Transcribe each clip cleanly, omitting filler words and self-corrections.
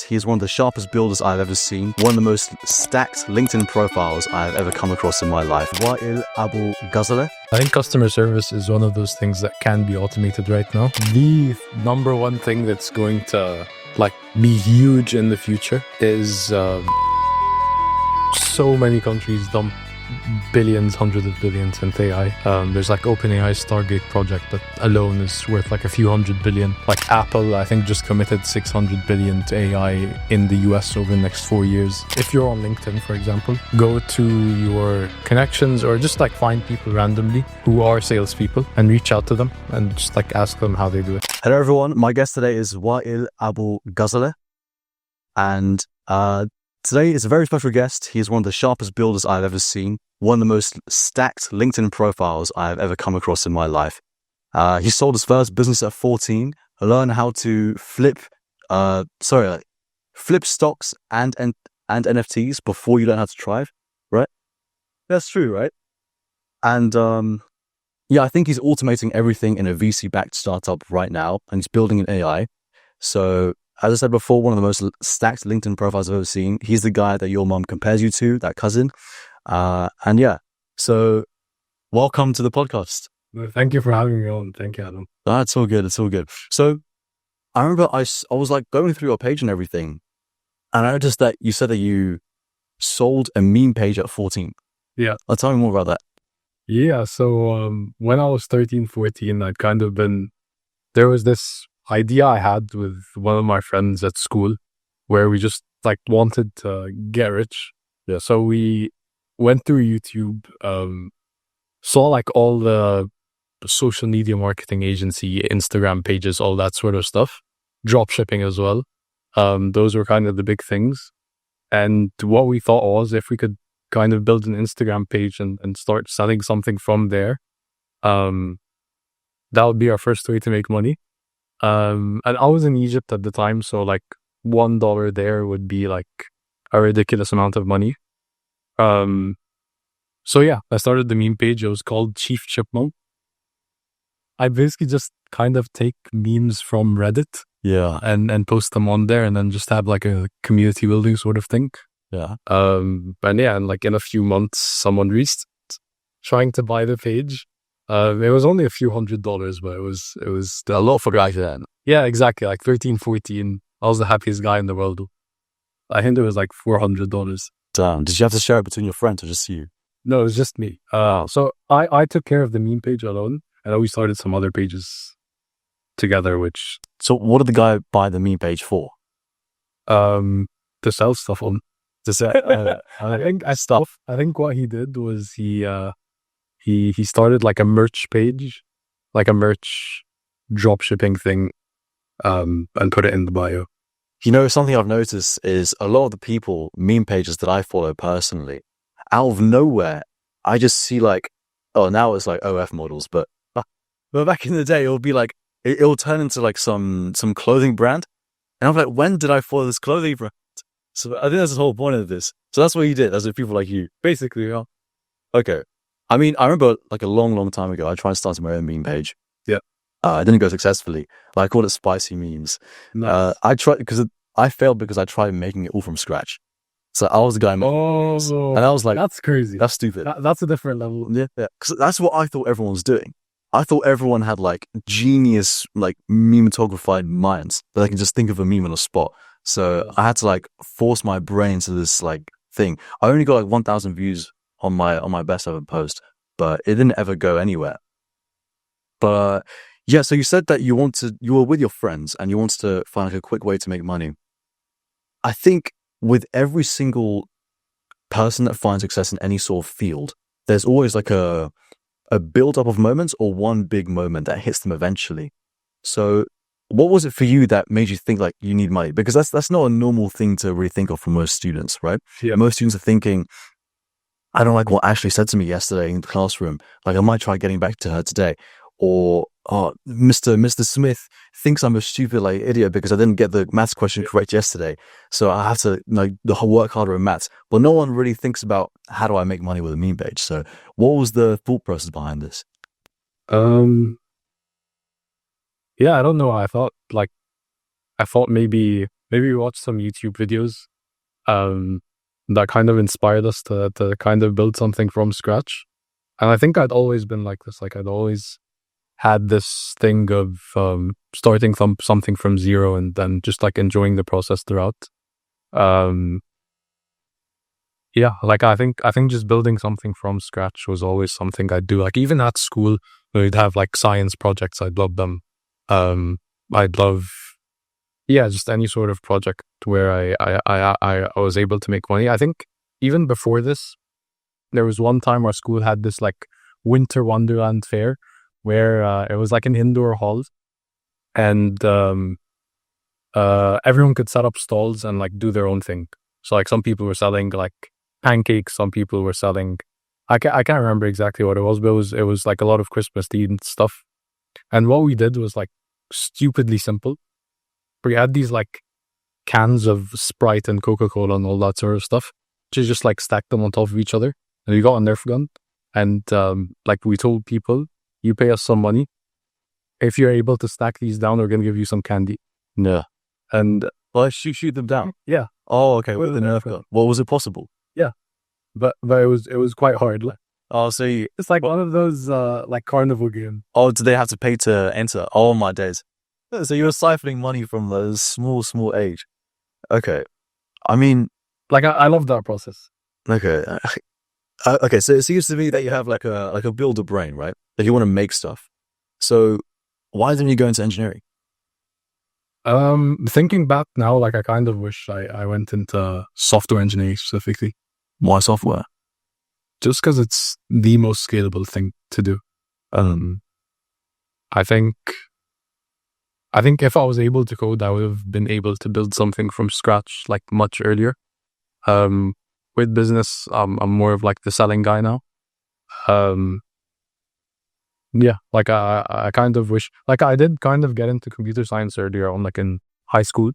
He is one of the sharpest builders I've ever seen. One of the most stacked LinkedIn profiles I've ever come across in my life. Wail Ghazaleh. I think customer service is one of those things that can be automated right now. The number one thing that's going to be huge in the future is so many countries dump billions, hundreds of billions into AI. There's OpenAI's Stargate project that alone is worth a few $100 billion. Apple, I think, just committed $600 billion to AI in the US over the next 4 years. If you're on LinkedIn, for example, go to your connections or just find people randomly who are salespeople and reach out to them and just ask them how they do it. Hello everyone, my guest today is Wail Ghazaleh, and today is a very special guest. He is one of the sharpest builders I've ever seen. One of the most stacked LinkedIn profiles I've ever come across in my life. He sold his first business at 14, learned how to flip stocks and NFTs before you learn how to thrive, right? That's true, right? And I think he's automating everything in a VC-backed startup right now, and he's building an AI. So, as I said before, one of the most stacked LinkedIn profiles I've ever seen. He's the guy that your mom compares you to, that cousin. So welcome to the podcast. Well, thank you for having me on. Thank you, Adam. It's all good. It's all good. So I remember I was going through your page and everything, and I noticed that you said that you sold a meme page at 14. Yeah. Tell me more about that. Yeah. So when I was 13, 14, there was this idea I had with one of my friends at school where we just wanted to get rich. Yeah. So we went through YouTube, saw all the social media marketing agency, Instagram pages, all that sort of stuff, drop shipping as well. Those were kind of the big things. And what we thought was if we could kind of build an Instagram page and start selling something from there, that would be our first way to make money. And I was in Egypt at the time, so $1 there would be a ridiculous amount of money. So yeah, I started the meme page. It was called Chief Chipmunk. I basically just kind of take memes from Reddit, and post them on there, and then just have a community building sort of thing. Yeah. And in a few months, someone reached trying to buy the page. It was only a few $100s, but it was a lot for guys then. Yeah, exactly. 13, 14. I was the happiest guy in the world. I think it was $400. Damn. Did you have to share it between your friends or just you? No, it was just me. So I took care of the meme page alone, and we started some other pages together, which... So what did the guy buy the meme page for? To sell stuff on. To sell... I think what he did was he started a merch page, a merch drop shipping thing, and put it in the bio. Something I've noticed is a lot of the people, meme pages that I follow personally, out of nowhere, I just see now it's OF models, but back in the day, it'll be it'll turn into some clothing brand. And I'm when did I follow this clothing brand? So I think that's the whole point of this. So that's what you did, as with people like you. Basically, yeah. Okay. I remember a long time ago, I tried to start my own meme page. Yeah. It didn't go successfully. I called it Spicy Memes. Nice. I failed because I tried making it all from scratch. So I was the guy. And I was that's crazy. That's stupid. That's a different level. Yeah. Because that's what I thought everyone was doing. I thought everyone had genius, memetographied minds that they can just think of a meme on the spot. So I had to force my brain to this thing. I only got 1,000 views on my best ever post, but it didn't ever go anywhere. But yeah, so you said that you were with your friends and you wanted to find a quick way to make money. I think with every single person that finds success in any sort of field, there's always a build-up of moments or one big moment that hits them eventually. So what was it for you that made you think you need money? Because that's not a normal thing to really think of for most students, right? Yeah. Most students are thinking, I don't like what Ashley said to me yesterday in the classroom. I might try getting back to her today. Or, Mr. Smith thinks I'm a stupid idiot because I didn't get the maths question correct yesterday. So I have to work harder in maths. But no one really thinks about how do I make money with a meme page. So what was the thought process behind this? Yeah, I don't know. I thought maybe maybe we watched some YouTube videos that kind of inspired us to kind of build something from scratch. And I think I'd always been like this. Like I'd always had this thing of starting something from zero and then just like enjoying the process throughout. Yeah, like I think just building something from scratch was always something I'd do. Like even at school, we'd have like science projects. I'd love them. I'd love, yeah, just any sort of project where I was able to make money. I think even before this, there was one time our school had this like winter wonderland fair where it was like an indoor hall, and everyone could set up stalls and like do their own thing. So like some people were selling like pancakes, some people were selling, I can't remember exactly what it was, but it was like a lot of Christmas themed stuff. And what we did was like stupidly simple. We had these like cans of Sprite and Coca-Cola and all that sort of stuff. Just like stacked them on top of each other. And we got a Nerf gun. And like we told people, you pay us some money. If you're able to stack these down, we're going to give you some candy. No. And Well, shoot them down. yeah. Oh, okay. With the Nerf gun. Well, was it possible? But it was quite hard. Oh, so It's like one of those like carnival games. oh, did they have to pay to enter? Oh my days. So you were siphoning money from those small age. Okay. I mean, Like I love that process. okay. Okay, so it seems to me that you have like a builder brain, right? Like you want to make stuff. So why didn't you go into engineering? Thinking back now, like I kind of wish I went into software engineering specifically. Why software? Just because it's the most scalable thing to do. I think if I was able to code, I would have been able to build something from scratch like much earlier. With business, I'm more of like the selling guy now. Yeah, like I kind of wish, like I did kind of get into computer science earlier on, like in high school.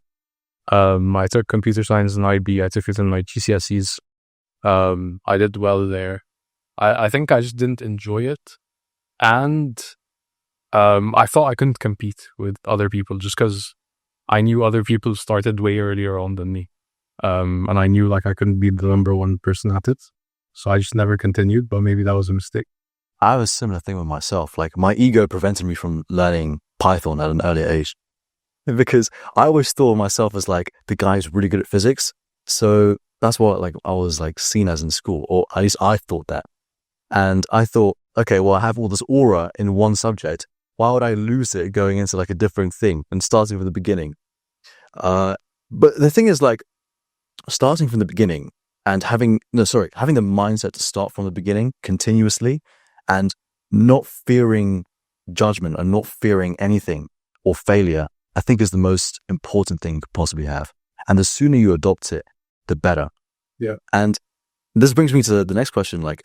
I took computer science in IB. I took it in my GCSEs. I did well there. I think I just didn't enjoy it. And I thought I couldn't compete with other people just because I knew other people started way earlier on than me. And I knew like I couldn't be the number one person at it. So I just never continued, but maybe that was a mistake. I have a similar thing with myself. Like my ego prevented me from learning Python at an earlier age because I always thought of myself as like the guy who's really good at physics. So that's what like I was like seen as in school, or at least I thought that. And I thought, okay, well, I have all this aura in one subject. Why would I lose it going into like a different thing and starting from the beginning? But the thing is, like, starting from the beginning and having the mindset to start from the beginning continuously and not fearing judgment and not fearing anything or failure, I think is the most important thing you could possibly have. And the sooner you adopt it, the better. Yeah. And this brings me to the next question. Like,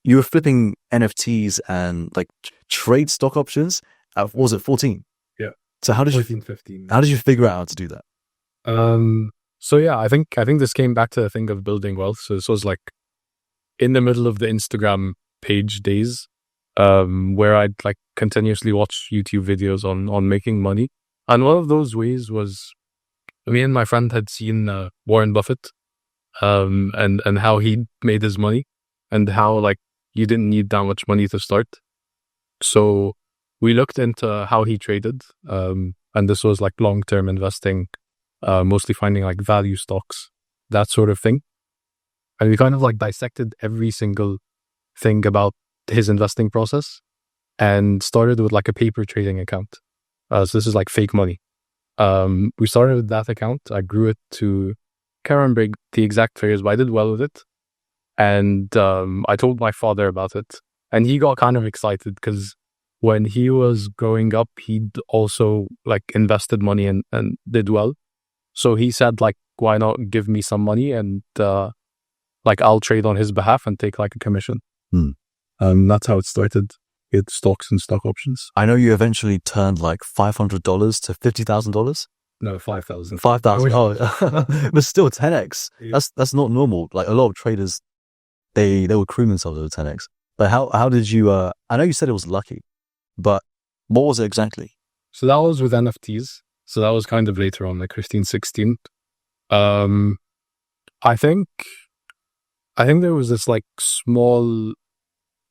you were flipping NFTs and like trade stock options at, what was it, 14? Yeah. So how did 14, 15. How did you figure out how to do that? So yeah, I think this came back to the thing of building wealth. So this was like in the middle of the Instagram page days, where I'd like continuously watch YouTube videos on making money. And one of those ways was me and my friend had seen Warren Buffett, and how he made his money and how like you didn't need that much money to start. So we looked into how he traded, and this was like long-term investing, mostly finding like value stocks, that sort of thing. And we kind of like dissected every single thing about his investing process and started with like a paper trading account. So this is like fake money. We started with that account. I grew it to, can't remember the exact figures, but I did well with it. And I told my father about it. And he got kind of excited because when he was growing up, he'd also like invested money and did well. So he said, like, why not give me some money and like I'll trade on his behalf and take like a commission. That's how it started. With stocks and stock options. I know you eventually turned like $500 to $50,000. No, 5,000. 5,000. Oh, but still 10x. Yeah. That's not normal. Like a lot of traders, they would cream themselves over 10x. But how did you? I know you said it was lucky, but what was it exactly? So that was with NFTs. So that was kind of later on, like 15, 16. I think there was this like small,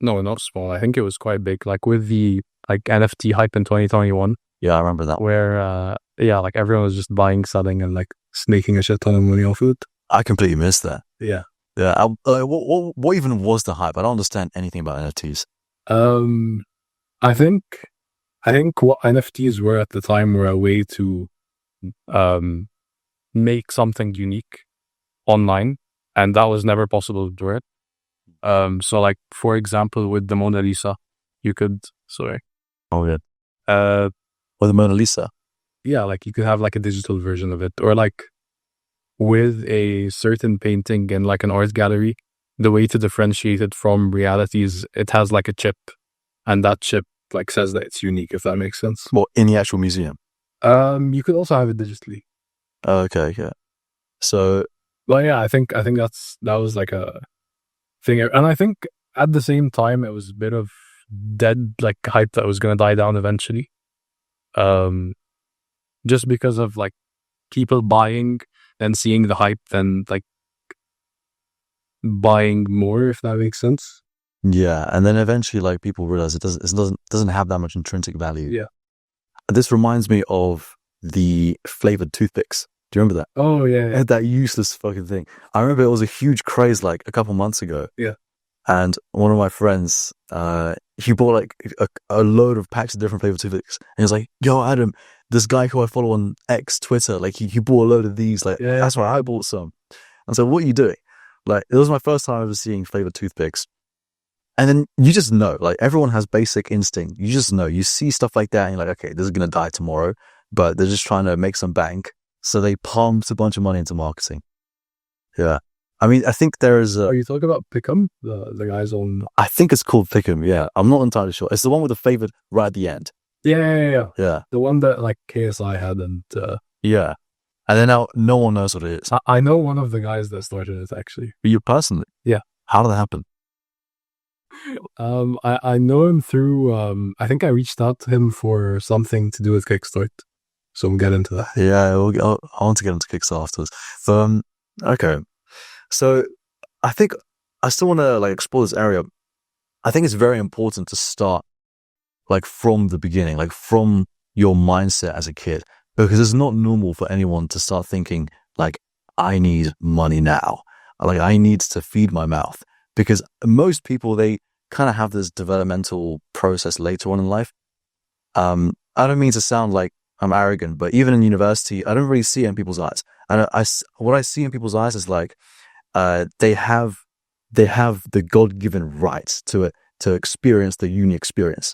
no, not small. I think it was quite big, like with the like NFT hype in 2021, Yeah, I remember that. where like everyone was just buying, selling, and like making a shit ton of money off it. I completely missed that. Yeah. Yeah. What even was the hype? I don't understand anything about NFTs. I think what NFTs were at the time were a way to make something unique online, and that was never possible to do it. So like, for example, with the Mona Lisa, you could, Oh yeah. Or the Mona Lisa. yeah, like you could have like a digital version of it, or like with a certain painting in like an art gallery, the way to differentiate it from reality is it has like a chip, and that chip like says that it's unique, if that makes sense. Well, in the actual museum. You could also have it digitally. Oh, okay, yeah. So, Well, yeah, I think that was like a thing, and I think at the same time it was a bit of dead like hype that was going to die down eventually. Just because of like people buying and seeing the hype, then like buying more, if that makes sense. yeah, and then eventually, like, people realize it doesn't have that much intrinsic value. Yeah. This reminds me of the flavored toothpicks. Do you remember that? Oh yeah. That useless fucking thing. I remember it was a huge craze like a couple months ago. Yeah. And one of my friends, he bought like a load of packs of different flavored toothpicks, and he was like, "Yo, Adam, this guy who I follow on X Twitter, like he bought a load of these. Like, Yeah. that's why I bought some." And so, what are you doing? Like, it was my first time ever seeing flavored toothpicks. And then you just know, like, everyone has basic instinct. You just know. You see stuff like that, and you're like, okay, this is gonna die tomorrow, but they're just trying to make some bank, so they pumped a bunch of money into marketing. Yeah. I mean, I think there is a... Are you talking about Pick'em? The guys on... I think it's called Pick'em, yeah. I'm not entirely sure. It's the one with the flavored right at the end. Yeah. Yeah. The one that like KSI had, and... Yeah. And then now no one knows what it is. I know one of the guys that started it, actually. You personally? Yeah. How did that happen? I know him through... I think I reached out to him for something to do with Kickstart. So we'll get into that. Yeah, I want to get into Kickstarter afterwards. Okay. So I think I still want to like explore this area. I think it's very important to start like from the beginning, like from your mindset as a kid, because it's not normal for anyone to start thinking like, I need money now. Like, I need to feed my mouth, because most people, they kind of have this developmental process later on in life. I don't mean to sound like I'm arrogant, but even in university, I don't really see it in people's eyes. And what I see in people's eyes is like, they have the God-given right to experience the uni experience,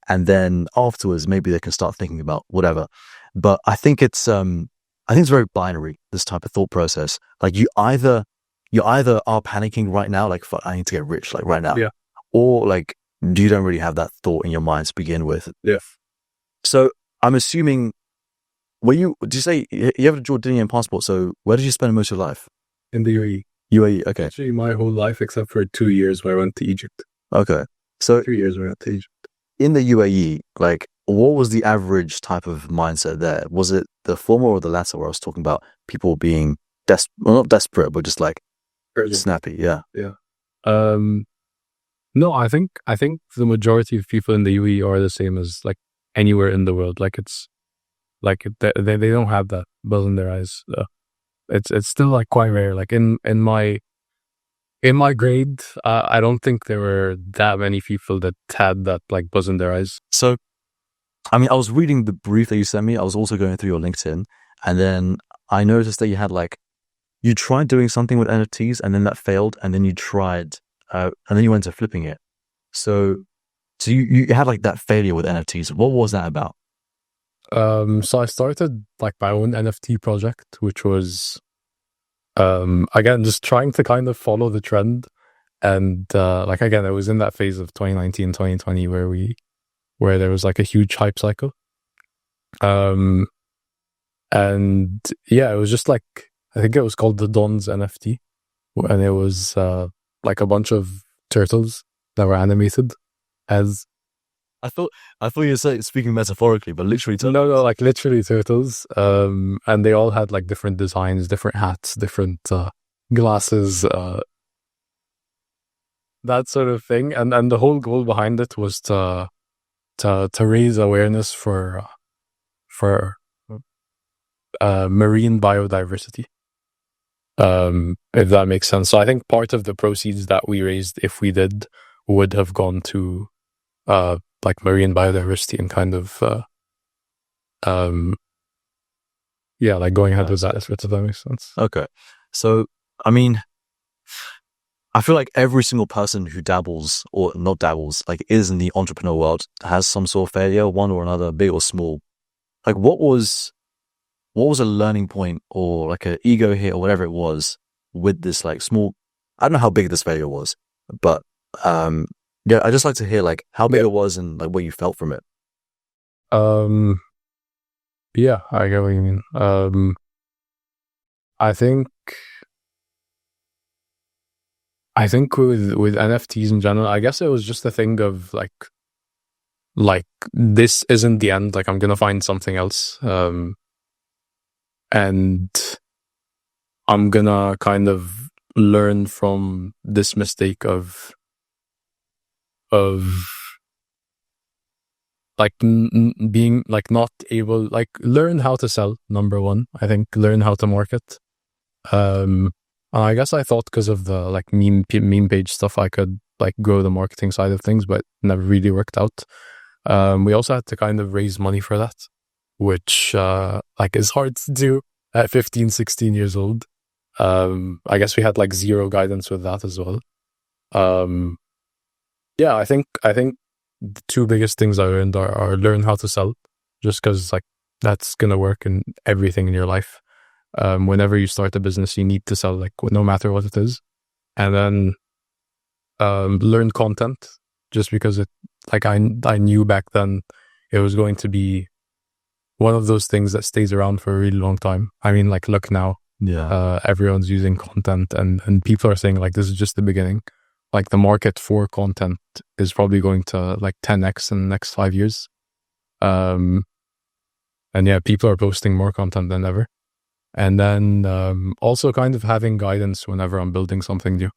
and then afterwards maybe they can start thinking about whatever. But I think it's very binary, this type of thought process. Like, you either are panicking right now, like, fuck, I need to get rich, like, right now, yeah, or like you don't really have that thought in your mind to begin with. Yeah. So I'm assuming, did you say you have a Jordanian passport? So where did you spend most of your life? In the UAE. UAE, okay. Actually, my whole life except for 2 years where I went to Egypt. Okay. So 3 years where I went to Egypt. In the UAE, like, what was the average type of mindset there? Was it the former or the latter, where I was talking about people being not desperate, but just like snappy? Yeah. Yeah. No, I think the majority of people in the UAE are the same as like anywhere in the world. Like, it's like they don't have that buzz in their eyes. It's still like quite rare. Like in my grade, I don't think there were that many people that had that like buzz in their eyes. So, I mean, I was reading the brief that you sent me. I was also going through your LinkedIn, and then I noticed that you had like, you tried doing something with NFTs, and then that failed, and then you tried, and then you went to flipping it. So you had like that failure with NFTs. What was that about? So I started like my own NFT project, which was, again, just trying to kind of follow the trend. And, like, again, it was in that phase of 2019, 2020 where there was like a huge hype cycle. And yeah, it was just like, I think it was called the Dons NFT, and it was, like a bunch of turtles that were animated as I thought you were speaking metaphorically, but literally. No, like literally turtles. And they all had like different designs, different hats, different glasses, that sort of thing. And the whole goal behind it was to raise awareness for marine biodiversity. If that makes sense. So I think part of the proceeds that we raised, if we did, would have gone to like marine biodiversity and kind of like going ahead with that, if that makes sense. Okay. So I mean, I feel like every single person who dabbles or not dabbles, like is in the entrepreneur world, has some sort of failure, one or another, big or small. Like what was a learning point or like an ego hit or whatever it was with this like small, I don't know how big this failure was, but yeah, I just like to hear like how big it was and like what you felt from it. Yeah, I get what you mean. I think with NFTs in general, I guess it was just a thing of like this isn't the end. Like I'm gonna find something else, and I'm gonna kind of learn from this mistake of like being like not able, like learn how to sell. Number one, I think learn how to market. I guess I thought because of the like meme page stuff, I could like grow the marketing side of things, but never really worked out. We also had to kind of raise money for that, which like is hard to do at 15, 16 years old. I guess we had like zero guidance with that as well. Yeah, I think the two biggest things I learned are learn how to sell, just because like that's gonna work in everything in your life. Whenever you start a business, you need to sell, like no matter what it is, and then learn content, just because it like I knew back then it was going to be one of those things that stays around for a really long time. I mean, like look now, everyone's using content, and people are saying like this is just the beginning. Like the market for content is probably going to like 10x in the next 5 years. And yeah, people are posting more content than ever. And then also kind of having guidance whenever I'm building something new.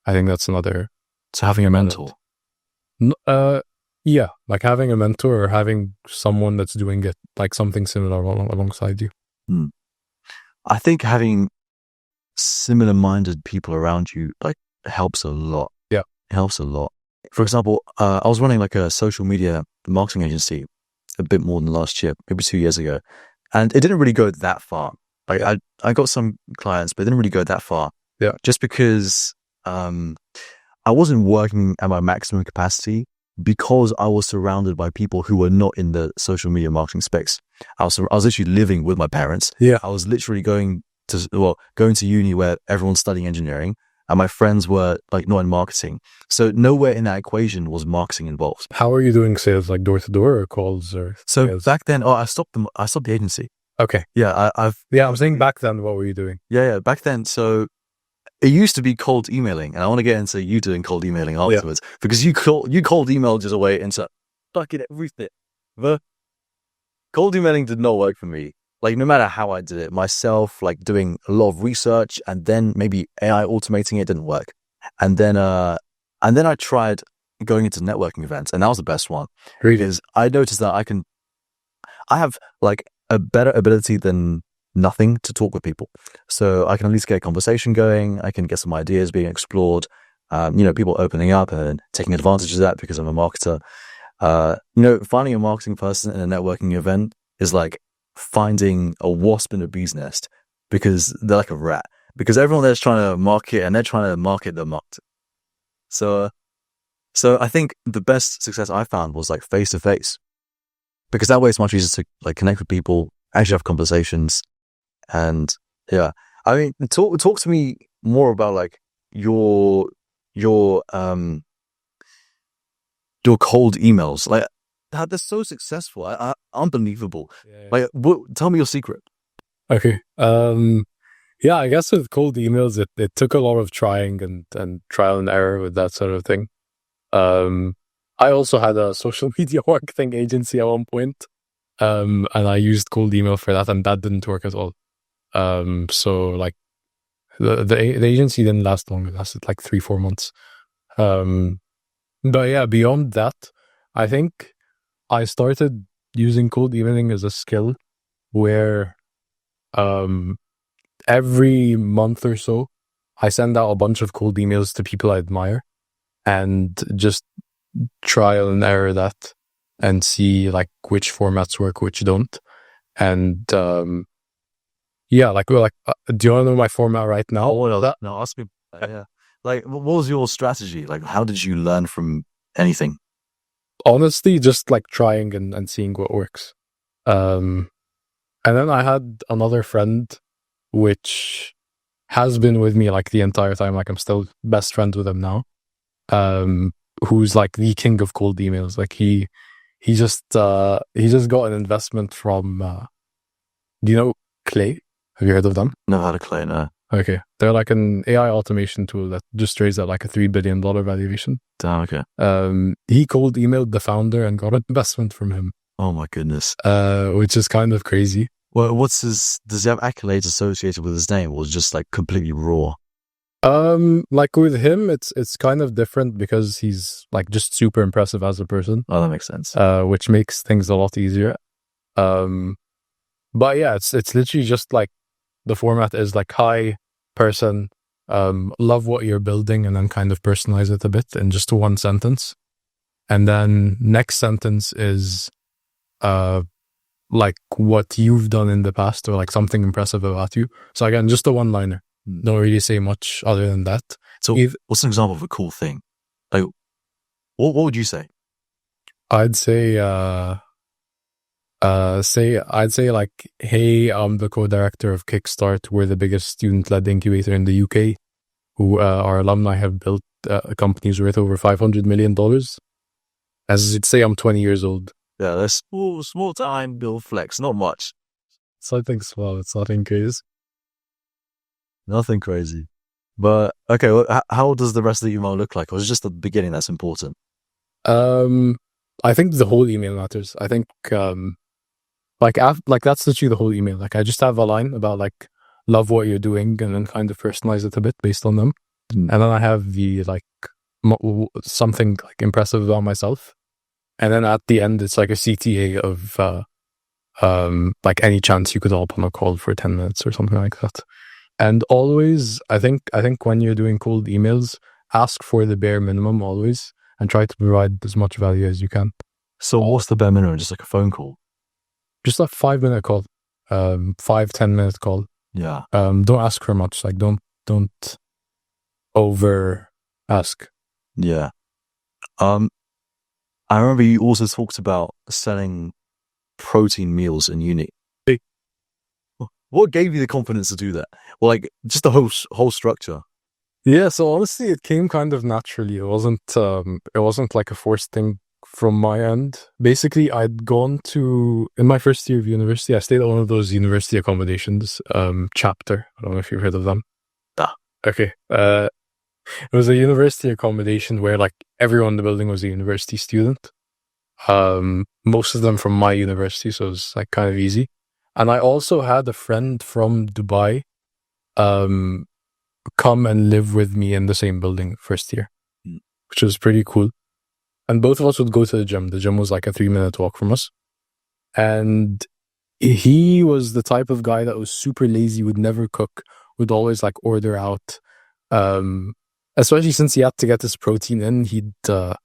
I think that's another. So having a mentor. Yeah, like having a mentor or having someone that's doing it, like something similar alongside you. I think having similar-minded people around you like helps a lot. Yeah, it helps a lot. For example, I was running like a social media marketing agency a bit more than last year, maybe 2 years ago, and it didn't really go that far. Like I got some clients, but it didn't really go that far. Yeah, just because I wasn't working at my maximum capacity because I was surrounded by people who were not in the social media marketing space. I was literally living with my parents. Yeah, I was literally going to uni where everyone's studying engineering, and my friends were like not in marketing. So nowhere in that equation was marketing involved. How are you doing sales, like door to door or calls or? So sales? back then, I stopped the agency. Okay. Yeah, I'm saying back then, what were you doing? Yeah, back then. So it used to be cold emailing, and I want to get into you doing cold emailing afterwards, because you cold emailed just away into fucking everything. The cold emailing did not work for me. Like no matter how I did it myself, like doing a lot of research and then maybe AI automating it didn't work. And then I tried going into networking events, and that was the best one. Really? Because I noticed that I have like a better ability than nothing to talk with people. So I can at least get a conversation going. I can get some ideas being explored. People opening up and taking advantage of that because I'm a marketer. Finding a marketing person in a networking event is like finding a wasp in a bee's nest, because they're like a rat. Because everyone there's trying to market, and they're trying to market the market. So I think the best success I found was like face to face, because that way it's much easier to like connect with people, actually have conversations. And yeah, I mean, talk to me more about like your cold emails. Like they're so successful, unbelievable. Yeah. Like, tell me your secret. Okay. Yeah, I guess with cold emails, it took a lot of trying and trial and error with that sort of thing. I also had a social media marketing agency at one point, and I used cold email for that, and that didn't work at all. So like the agency didn't last long; it lasted like 3-4 months. But yeah, beyond that, I think I started using cold emailing as a skill where every month or so, I send out a bunch of cold emails to people I admire and just trial and error that and see like which formats work, which don't. And yeah, like, do you want to know my format right now? Oh, no, ask me. Yeah. Like, what was your strategy? Like, how did you learn from anything? Honestly, just like trying and seeing what works. And then I had another friend, which has been with me like the entire time. Like I'm still best friends with him now. Who's like the king of cold emails. Like he just got an investment from. Do you know Clay? Have you heard of them? Never had a Clay, no. Okay, they're like an AI automation tool that just raised at like a $3 billion valuation. Damn, okay. He cold emailed the founder and got an investment from him. Oh my goodness. Which is kind of crazy. Well, does he have accolades associated with his name, or is it just like completely raw? Like with him, it's kind of different because he's like just super impressive as a person. Oh, that makes sense. Which makes things a lot easier. But yeah, it's literally just like the format is like, hi person, love what you're building, and then kind of personalize it a bit in just one sentence. And then next sentence is like what you've done in the past or like something impressive about you. So again, just a one-liner. Don't really say much other than that. So what's an example of a cool thing? Like, what would you say? I'd say I'd say like, hey, I'm the co-director of Kickstart. We're the biggest student-led incubator in the UK. Who our alumni have built companies worth over $500 million. As you'd say, I'm 20 years old. Yeah, that's small time Bill Flex, not much. Something small. It's nothing crazy. Nothing crazy. But okay, well, how does the rest of the email look like? Or is it just the beginning that's important? I think the whole email matters. I think like that's literally the whole email. Like I just have a line about like love what you're doing and then kind of personalize it a bit based on them. And then I have the like something like impressive about myself. And then at the end, it's like a CTA of like any chance you could hop on a call for 10 minutes or something like that. And always, I think when you're doing cold emails, ask for the bare minimum always and try to provide as much value as you can. So what's the bare minimum? Just like a phone call? Just a 5-minute call, 5-10 minute call. Yeah. Don't ask for much. Like don't over ask. Yeah. I remember you also talked about selling protein meals in uni. What gave you the confidence to do that? Well, like just the whole structure. Yeah, so honestly, it came kind of naturally. It wasn't like a forced thing from my end. Basically, I'd gone to in my first year of university. I stayed at one of those university accommodations, chapter. I don't know if you've heard of them. Ah. Okay. It was a university accommodation where like everyone in the building was a university student. Most of them from my university, so it was like kind of easy. And I also had a friend from Dubai come and live with me in the same building first year, which was pretty cool. And both of us would go to the gym. The gym was like a 3-minute walk from us. And he was the type of guy that was super lazy, would never cook, would always like order out. Especially since he had to get his protein in, he'd have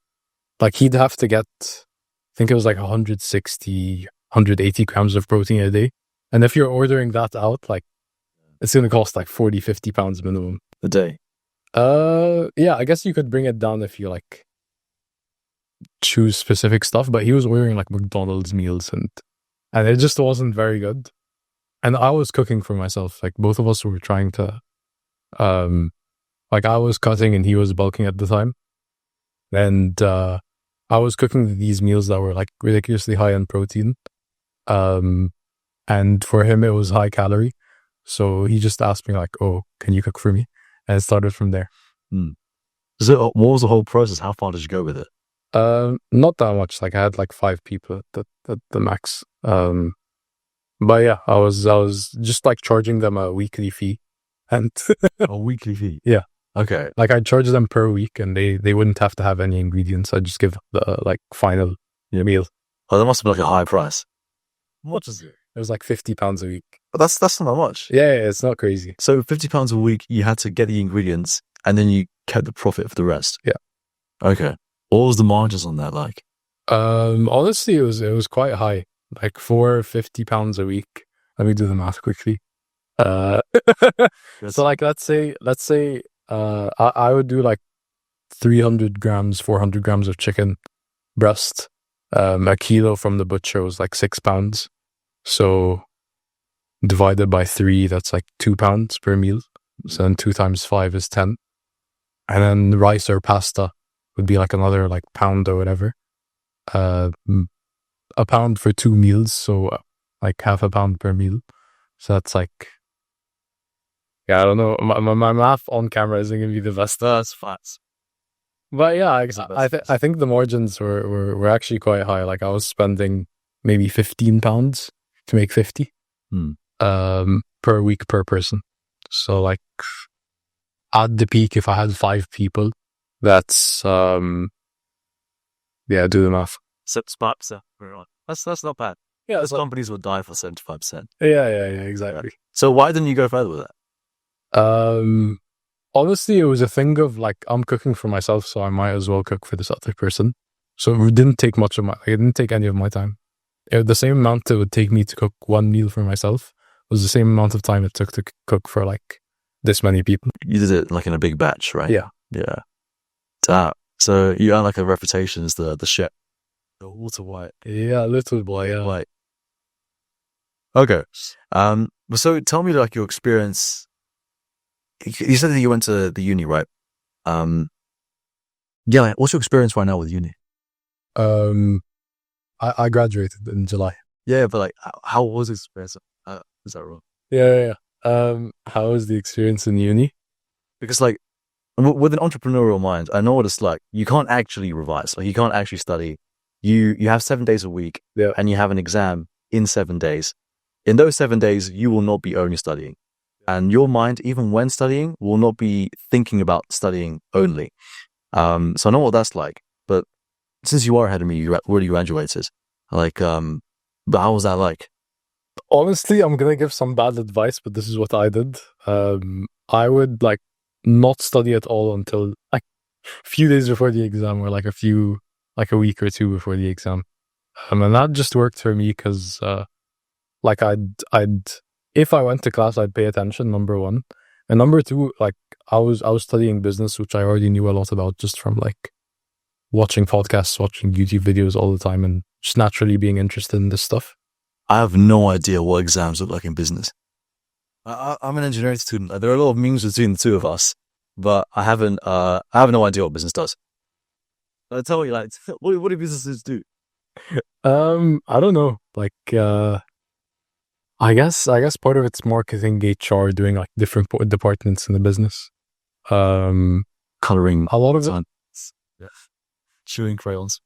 to get, I think it was like 160, 180 grams of protein a day. And if you're ordering that out, like it's going to cost like 40, 50 pounds minimum a day. Yeah, I guess you could bring it down if you like choose specific stuff, but he was ordering like McDonald's meals and it just wasn't very good. And I was cooking for myself. Like both of us were trying to, like I was cutting and he was bulking at the time. And I was cooking these meals that were like ridiculously high in protein. And for him, it was high calorie. So he just asked me like, oh, can you cook for me? And it started from there. So what was the whole process? How far did you go with it? Not that much. Like I had like 5 people at the max. But yeah, I was just like charging them a weekly fee, and A weekly fee. Yeah. Okay. like I'd charge them per week, and they wouldn't have to have any ingredients. I'd just give the like final meal. Oh, that must have been like a high price. What is it? It was like £50 a week. But that's not much. Yeah, it's not crazy. So £50 a week, you had to get the ingredients, and then you kept the profit for the rest. Yeah. Okay. What was the margins on that like? Honestly, it was quite high. Like for £50 a week. Let me do the math quickly. So like let's say I would do like 300 grams, 400 grams of chicken breast. A kilo from the butcher was like £6. So divided by 3, that's like £2 per meal. So then 2 times 5 is 10. And then rice or pasta would be like another like pound or whatever. A pound for 2 meals, so like half a pound per meal. So that's like, yeah, I don't know. My math on camera isn't gonna be the best. That's facts. But yeah, I think the margins were actually quite high. Like I was spending maybe £15 to make 50 per week per person. So like at the peak, if I had 5 people, that's do the math. That's not bad. Yeah, Those companies would die for 75%. Yeah, exactly. So why didn't you go further with that? Honestly, it was a thing of like, I'm cooking for myself, so I might as well cook for this other person. So it didn't take much of it didn't take any of my time. The same amount it would take me to cook one meal for myself was the same amount of time it took to cook for like this many people. You did it like in a big batch, right? Yeah. Damn. So you earn like a reputation as the chef. The water white. Yeah, little boy, yeah. White. Okay. So tell me like your experience. You said that you went to the uni, right? Yeah, what's your experience right now with uni? I graduated in July. Yeah, but like, how was the experience? Is that wrong? Yeah. How was the experience in uni? Because like, with an entrepreneurial mind, I know what it's like. You can't actually revise. Like, you can't actually study. You have 7 days a week, and you have an exam in 7 days. In those 7 days, you will not be only studying. And your mind, even when studying, will not be thinking about studying only. So I know what that's like. But since you are ahead of me, you already graduated. Like, but how was that like? Honestly, I'm gonna give some bad advice, but this is what I did. I would like not study at all until like a few days before the exam, or like a week or 2 before the exam. And that just worked for me because, like I'd if I went to class, I'd pay attention, number 1. And number 2, like I was studying business, which I already knew a lot about just from like watching podcasts, watching YouTube videos all the time, and just naturally being interested in this stuff. I have no idea what exams look like in business. I'm an engineering student. There are a lot of memes between the two of us, but I have no idea what business does. I tell you, like, what do businesses do? I don't know. Like, I guess part of it's marketing, HR, doing like different departments in the business. Coloring, a lot of it. Yeah. Chewing crayons.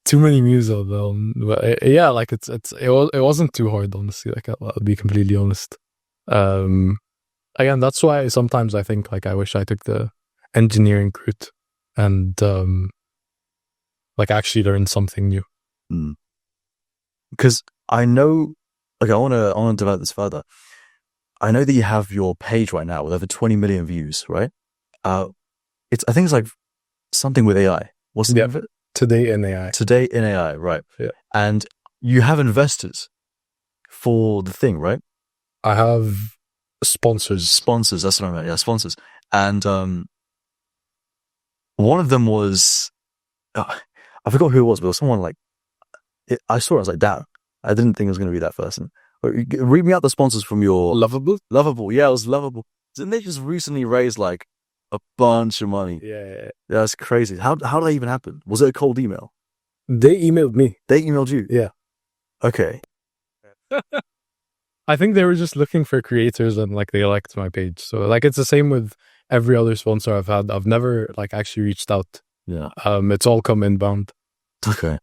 Too many memes though. But yeah, like it wasn't tee hard, honestly. Like I'll be completely honest. Again, that's why sometimes I think like I wish I took the engineering route and like actually learned something new. Because I know, like I want to develop this further. I know that you have your page right now with over 20 million views, right? I think it's like something with AI. What's the name of it? Today in AI. Today in AI, right? Yeah. And you have investors for the thing, right? I have sponsors. Sponsors, that's what I meant. Yeah, sponsors. And one of them was, I forgot who it was, but it was someone like, I saw it, I was like, damn, I didn't think it was going to be that person. But read me out the sponsors from your... Lovable? Lovable, yeah, it was Lovable. Didn't they just recently raise like a bunch of money? Yeah. That's crazy. How did that even happen? Was it a cold email? They emailed me. They emailed you? Yeah. Okay. I think they were just looking for creators and like they liked my page. So like it's the same with every other sponsor I've had. I've never like actually reached out Yeah. It's all come inbound. Okay.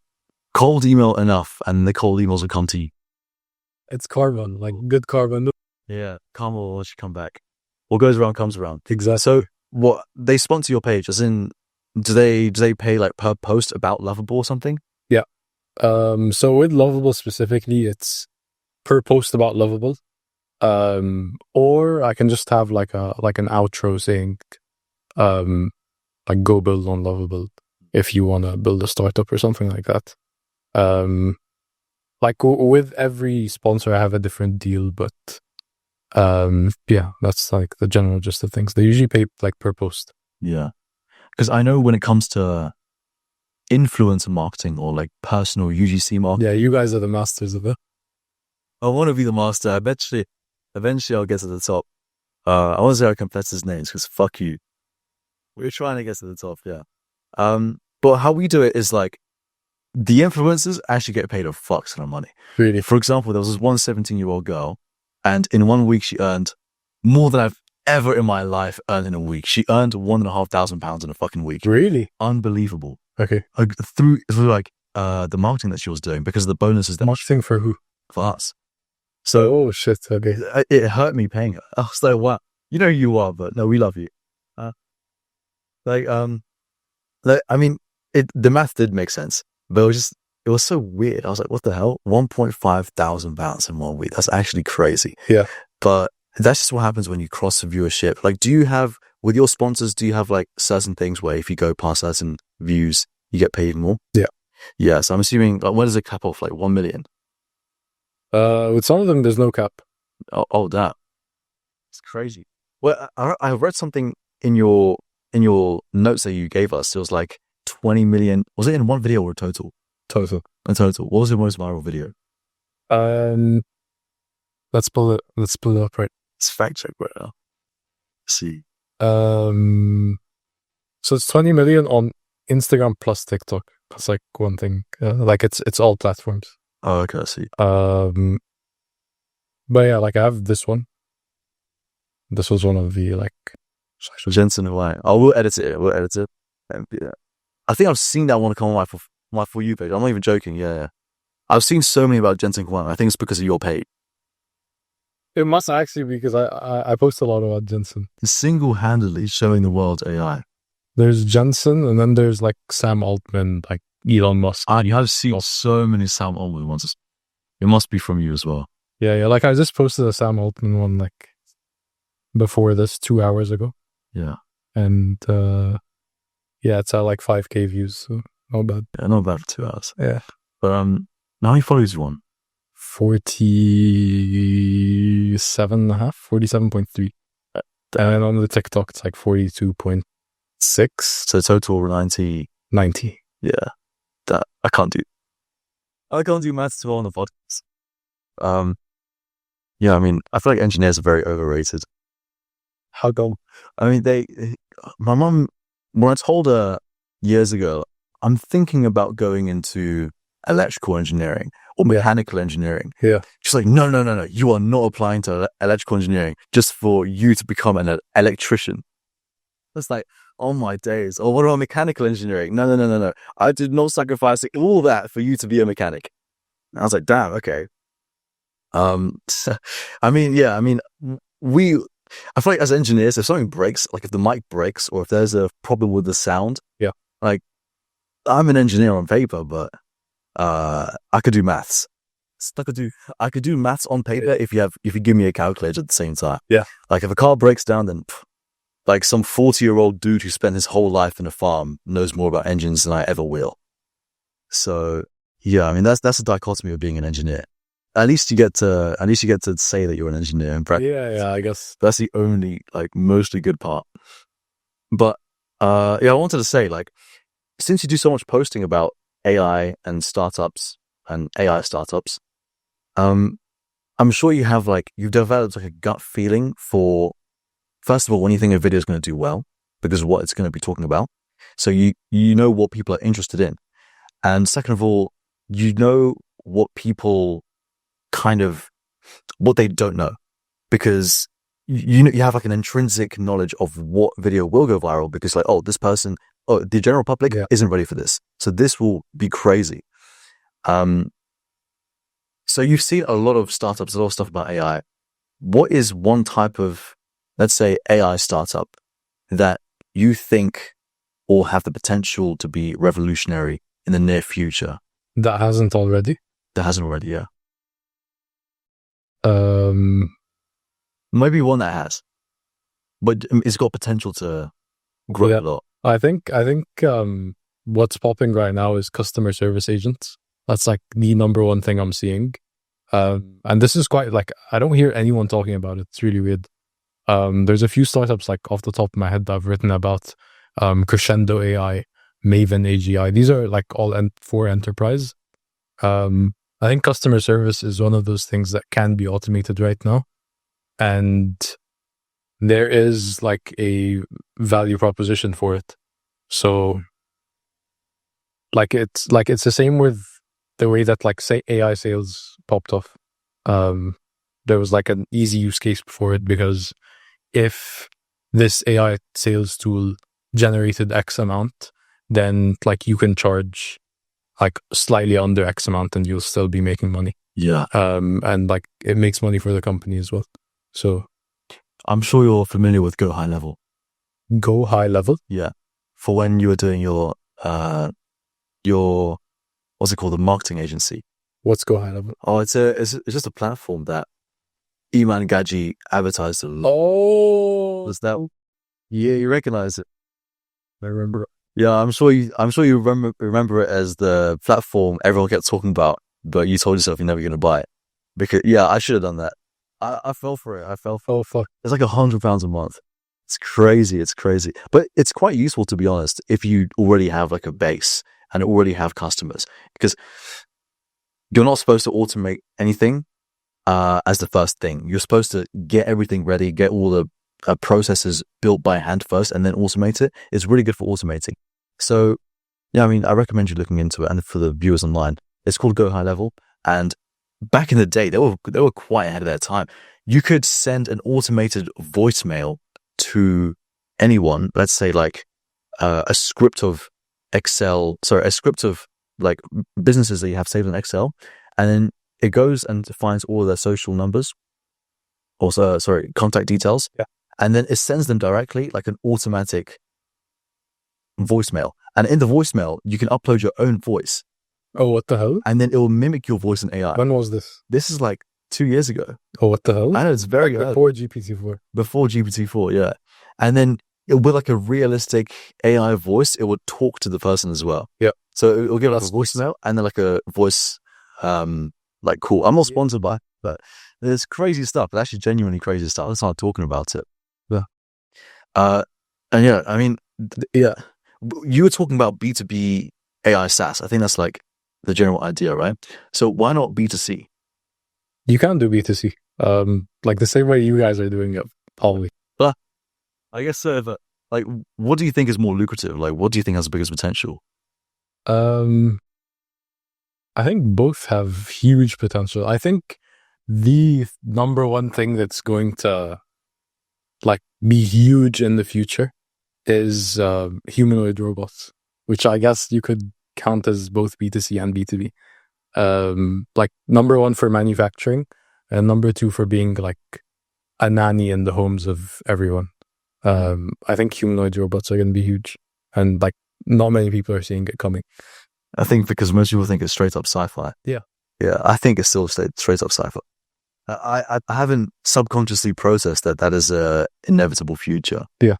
Cold email enough, and the cold emails will come to you. It's carbon, like good carbon. Yeah. Karma will let you come back. What goes around comes around. Exactly. So what they sponsor your page, as in, do they pay like per post about Lovable or something? Yeah. So with Lovable specifically, it's per post about Lovable. Or I can just have like an outro saying, like go build on Lovable if you want to build a startup or something like that. Like with every sponsor, I have a different deal, but yeah, that's like the general gist of things. They usually pay like per post. Yeah. Because I know when it comes to influencer marketing or like personal UGC marketing. Yeah, you guys are the masters of it. I want to be the master. Eventually I'll get to the top. I want to say our competitors' names because fuck you. We're trying to get to the top, yeah. But how we do it is like the influencers actually get paid a fuck ton of money. Really? For example, there was this one 17-year-old girl, and in 1 week she earned more than I've ever in my life earned in a week. She earned £1,500 in a fucking week. Really? Unbelievable. Okay. Through like the marketing that she was doing because of the bonuses that Marketing for who? for us. So oh shit. Okay. it hurt me paying her. I was like, wow, you know who you are, but no, we love you. I mean, the math did make sense, but it was so weird. I was like, what the hell? £1,500 in 1 week. That's actually crazy. Yeah. But that's just what happens when you cross the viewership. Like, do you have, with your sponsors, do you have like certain things where if you go past certain views, you get paid more? Yeah. Yeah. So I'm assuming, like, when does it cap off? Like 1 million? With some of them, there's no cap. Oh, that. It's crazy. Well, I read something in your notes that you gave us. It was like 20 million. Was it in one video or a total? Total. A total. What was your most viral video? Let's pull it up right. Let's fact check right now. Let's see. So it's 20 million on Instagram plus TikTok. That's like one thing. Like it's all platforms. Oh, okay, I see. But yeah, like I have this one. This was one of the like Jensen and White. Oh, we'll edit it. And, yeah. I think I've seen that one come on my For You page. I'm not even joking. Yeah. I've seen so many about Jensen Huang. I think it's because of your page. It must actually be because I post a lot about Jensen. Single-handedly showing the world AI. There's Jensen, and then there's like Sam Altman, like Elon Musk. You have seen so many Sam Altman ones. It must be from you as well. Yeah. Like I just posted a Sam Altman one like before this 2 hours ago. Yeah. And yeah, it's at like 5K views, so not bad. Yeah, not bad for 2 hours. Yeah. But how many followers you want? 47.5, 47.3. And on the TikTok, it's like 42.6. So total 90. Yeah. That I can't do maths too well on the podcast. Yeah, I mean, I feel like engineers are very overrated. How come? I mean, my mom, when I told her years ago, I'm thinking about going into electrical engineering or mechanical engineering. Yeah. She's like, no. You are not applying to electrical engineering just for you to become an electrician. That's like, oh my days. Or what about mechanical engineering? No. I did not sacrifice all that for you to be a mechanic. And I was like, damn, okay. I mean, I feel like as engineers, if something breaks, like if the mic breaks or if there's a problem with the sound, yeah, like I'm an engineer on paper, but I could do maths. I could do maths on paper if you give me a calculator at the same time. Yeah. Like if a car breaks down, then like some 40-year-old dude who spent his whole life in a farm knows more about engines than I ever will. So yeah, I mean that's the dichotomy of being an engineer. At least you get to say that you're an engineer in practice. Yeah, I guess that's the only like mostly good part. But I wanted to say, like, since you do so much posting about AI and startups and AI startups, I'm sure you've developed like a gut feeling for, first of all, when you think a video is going to do well because of what it's going to be talking about. So you know what people are interested in, and second of all, you know what people what they don't know, because you have like an intrinsic knowledge of what video will go viral because like, oh, this person the general public Yeah. isn't ready for this. So this will be crazy. So you've seen a lot of startups, a lot of stuff about AI. What is one type of, let's say, AI startup that you think or have the potential to be revolutionary in the near future? That hasn't already. That hasn't already, yeah. Um, Maybe one that has, but it's got potential to grow Yeah. a lot. I think what's popping right now is customer service agents. That's like the number one thing I'm seeing. And this is quite like, I don't hear anyone talking about it. It's really weird. There's a few startups like off the top of my head that I've written about, Crescendo AI, Maven AGI. These are like all for enterprise. I think customer service is one of those things that can be automated right now. And there is like a value proposition for it. So it's the same with the way that like say AI sales popped off. There was like an easy use case for it because if this AI sales tool generated X amount, then like you can charge like slightly under X amount and you'll still be making money. Yeah. And like it makes money for the company as well. So I'm sure you're familiar with Go High Level. Go High Level? Yeah. For when you were doing your what's it called? The marketing agency. What's Go High Level? Oh, it's just a platform that Iman Gaji advertised a lot. Oh, Was that? Yeah, you recognize it. I remember. Yeah, I'm sure you remember it as the platform everyone kept talking about, but you told yourself you're never going to buy it. Because yeah, I should have done that. I fell for it. Oh fuck! It's like £100 a month. It's crazy. But it's quite useful, to be honest, if you already have like a base and already have customers, because you're not supposed to automate anything as the first thing. You're supposed to get everything ready, get all the processes built by hand first, and then automate it. It's really good for automating. So, yeah, I mean, I recommend you looking into it. And for the viewers online, it's called Go High Level. And back in the day, they were quite ahead of their time. You could send an automated voicemail to anyone. Let's say like a script of like businesses that you have saved in Excel, and then it goes and finds all of their social numbers, also contact details. Yeah. And then it sends them directly like an automatic voicemail. And in the voicemail, you can upload your own voice. Oh, what the hell? And then it will mimic your voice in AI. When was this? This is like 2 years ago. Oh, what the hell? I know, it's very good. Before GPT-4. Before GPT-4, yeah. And then with like a realistic AI voice, it would talk to the person as well. Yeah. So it'll give like a voicemail and then like a voice, like cool. I'm not sponsored by, but there's crazy stuff. It's actually genuinely crazy stuff. Let's start talking about it. Yeah. And yeah, I mean, yeah, you were talking about B2B AI SaaS. I think that's like the general idea, right? So why not B2C? You can do B2C, like the same way you guys are doing it, probably. I guess so, but like, what do you think is more lucrative? Like, what do you think has the biggest potential? I think both have huge potential. I think the number one thing that's going to like be huge in the future is humanoid robots, which I guess you could count as both B2C and B2B. Like number one for manufacturing and number two for being like a nanny in the homes of everyone. I think humanoid robots are going to be huge, and like not many people are seeing it coming. I think because most people think it's straight up sci-fi. Yeah. I think it's still straight up sci-fi. I haven't subconsciously processed that is a inevitable future. Yeah.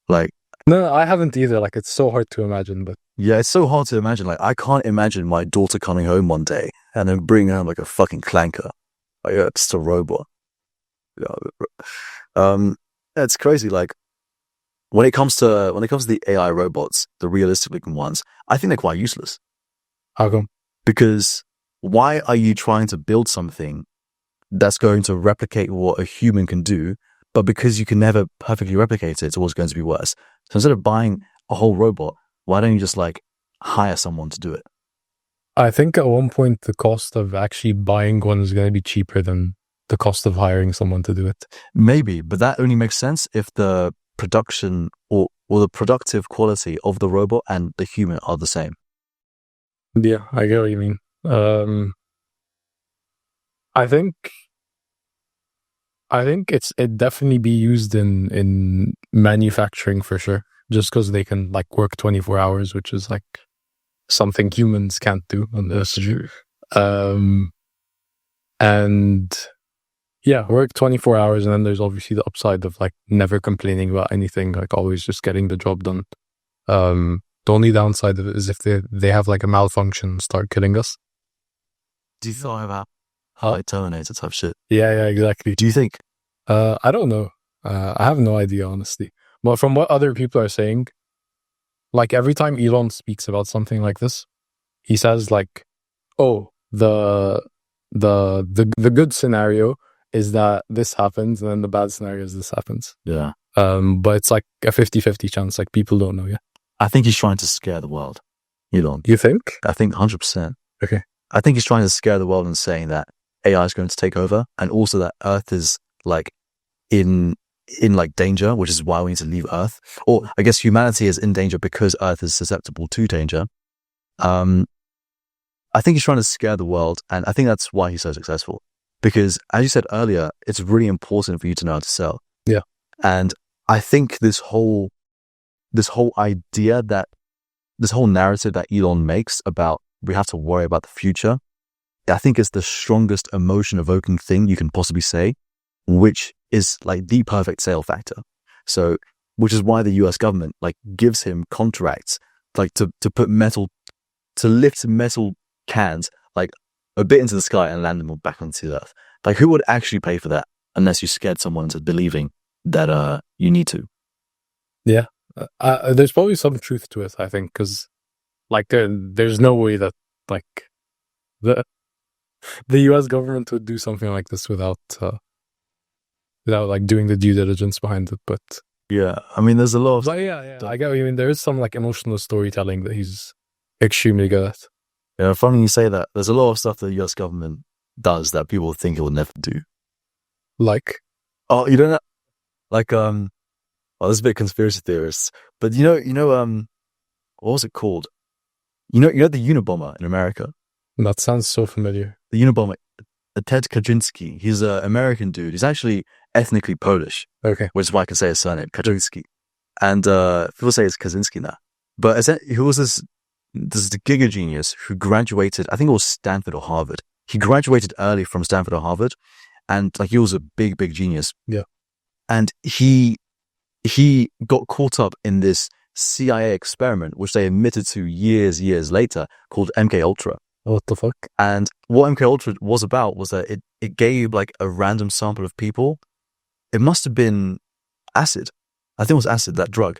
Like, no, I haven't either. Like, it's so hard to imagine, but yeah, it's so hard to imagine. Like, I can't imagine my daughter coming home one day and then bringing home like a fucking clanker. Like, yeah, it's just a robot. It's crazy. Like, when it comes to the AI robots, the realistic looking ones, I think they're quite useless. How come? Because why are you trying to build something that's going to replicate what a human can do, but because you can never perfectly replicate it, it's always going to be worse. So instead of buying a whole robot, why don't you just like hire someone to do it? I think at one point the cost of actually buying one is going to be cheaper than the cost of hiring someone to do it. Maybe, but that only makes sense if the production or or the productive quality of the robot and the human are the same. Yeah, I get what you mean. I think it definitely be used in manufacturing for sure, just because they can like work 24 hours, which is like something humans can't do on this. And yeah, work 24 hours, and then there's obviously the upside of like never complaining about anything, like always just getting the job done. The only downside of it is if they have like a malfunction and start killing us. Do you thought about like Terminator type shit? Yeah, exactly. Do you think? I don't know. I have no idea, honestly. But from what other people are saying, like every time Elon speaks about something like this, he says like, "Oh, the good scenario is that this happens, and then the bad scenario is this happens." Yeah. But it's like a 50-50 chance. Like people don't know yet. I think he's trying to scare the world. Elon. You think? I think 100%. Okay. I think he's trying to scare the world and saying that AI is going to take over, and also that Earth is like in like danger, which is why we need to leave Earth. Or I guess humanity is in danger because Earth is susceptible to danger. I think he's trying to scare the world, and I think that's why he's so successful. Because as you said earlier, it's really important for you to know how to sell. Yeah. And I think this whole idea that this whole narrative that Elon makes about we have to worry about the future, I think is the strongest emotion evoking thing you can possibly say, which is like the perfect sale factor. So, which is why the US government like gives him contracts like to lift metal cans like a bit into the sky and land them back onto the Earth. Like, who would actually pay for that unless you scared someone into believing that you need to? Yeah. There's probably some truth to it, I think, because like there's no way that like the US government would do something like this without like doing the due diligence behind it. But yeah, I mean, there's a lot of yeah, I get what you mean. There is some like emotional storytelling that he's extremely good at. Yeah, funny you say that. There's a lot of stuff that the US government does that people think it will never do. Like, oh, you don't know, like well, there's a bit of conspiracy theorists, but you know, what was it called? You know the Unabomber in America. That sounds so familiar. The Unabomber, Ted Kaczynski. He's an American dude. He's actually ethnically Polish. Okay, which is why I can say his surname, Kaczynski. And people say it's Kaczynski now. But he was this giga genius who graduated, I think it was Stanford or Harvard. He graduated early from Stanford or Harvard, and like he was a big genius. Yeah. And he got caught up in this CIA experiment, which they admitted to years later, called MK Ultra. What the fuck? And what MK Ultra was about was that it gave like a random sample of people. It must have been acid. I think it was acid, that drug.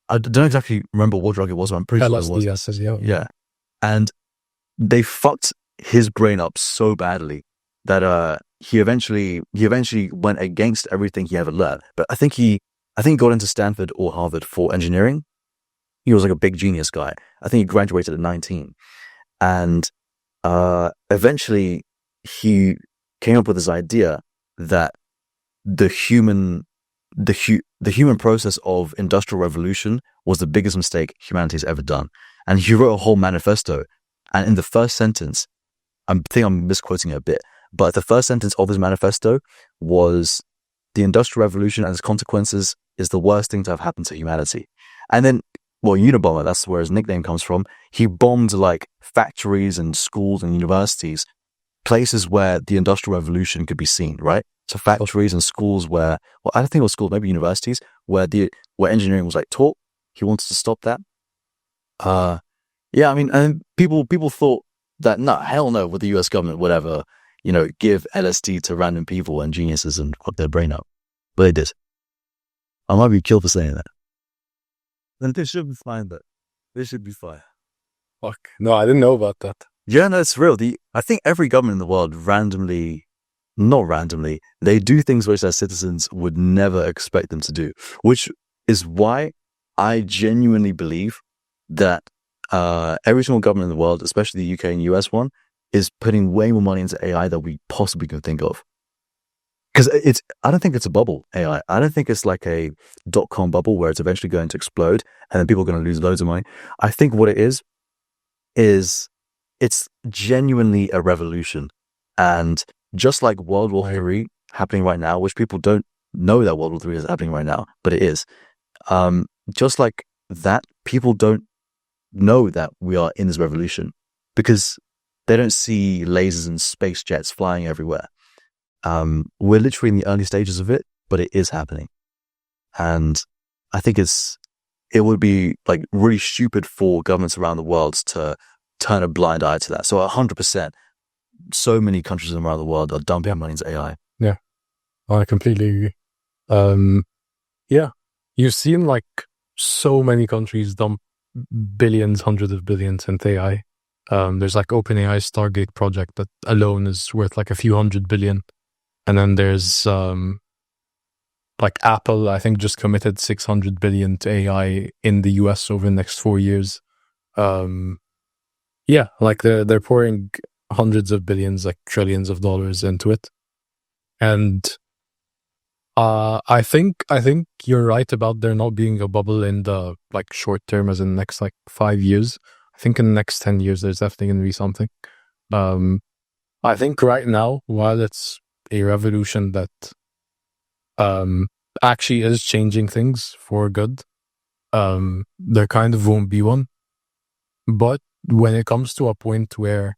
I don't exactly remember what drug it was, but I'm pretty sure it was. Acid, yeah. Yeah. And they fucked his brain up so badly that he eventually went against everything he ever learned. But I think he got into Stanford or Harvard for engineering. He was like a big genius guy. I think he graduated at 19. And eventually he came up with this idea that the human process of industrial revolution was the biggest mistake humanity's ever done. And he wrote a whole manifesto. And in the first sentence, I think I'm misquoting it a bit, but the first sentence of his manifesto was, the industrial revolution and its consequences is the worst thing to have happened to humanity. And then, well, Unabomber, that's where his nickname comes from. He bombed like factories and schools and universities, places where the industrial revolution could be seen, right? So factories and schools where, well, I don't think it was schools, maybe universities, where engineering was like taught. He wanted to stop that. Yeah, I mean, and people thought that, no, hell no, would the US government would ever, give LSD to random people and geniuses and fuck their brain up. But they did. I might be killed for saying that. Then they should be fine, but they should be fine. Fuck. No, I didn't know about that. Yeah, no, it's real. I think every government in the world not randomly, they do things which their citizens would never expect them to do, which is why I genuinely believe that every single government in the world, especially the UK and US one, is putting way more money into AI than we possibly can think of. because I don't think it's a bubble AI. I don't think it's like a .com bubble where it's eventually going to explode and then people are going to lose loads of money. I think what it is it's genuinely a revolution. And just like World War III happening right now, which people don't know that World War III is happening right now, but it is. Just like that, people don't know that we are in this revolution because they don't see lasers and space jets flying everywhere. We're literally in the early stages of it, but it is happening. And I think it would be like really stupid for governments around the world to turn a blind eye to that. So 100%, so many countries around the world are dumping money into AI. Yeah, I completely agree. Yeah, you've seen like so many countries dump billions, hundreds of billions into AI. There's like OpenAI's Stargate project that alone is worth like a few $100 billion. And then there's like Apple, I think, just committed $600 billion to AI in the US over the next 4 years. Yeah, like they're pouring hundreds of billions, like trillions of dollars into it. And I think you're right about there not being a bubble in the like short term, as in the next like 5 years. I think in the next 10 years, there's definitely going to be something. I think right now, while it's a revolution that actually is changing things for good, there kind of won't be one. But when it comes to a point where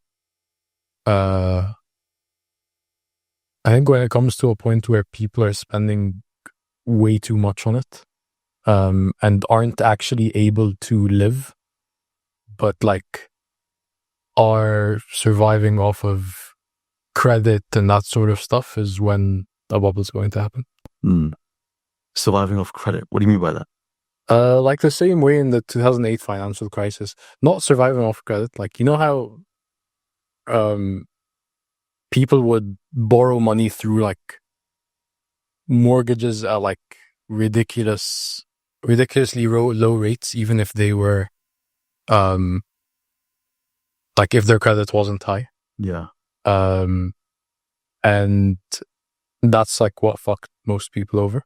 I think when it comes to a point where people are spending way too much on it, and aren't actually able to live, but like are surviving off of credit and that sort of stuff, is when a bubble's going to happen. Surviving off credit. What do you mean by that? Like the same way in the 2008 financial crisis, not surviving off credit. Like, you know how people would borrow money through like mortgages at like ridiculously low rates, even if they were like if their credit wasn't high. Yeah. And that's like what fucked most people over.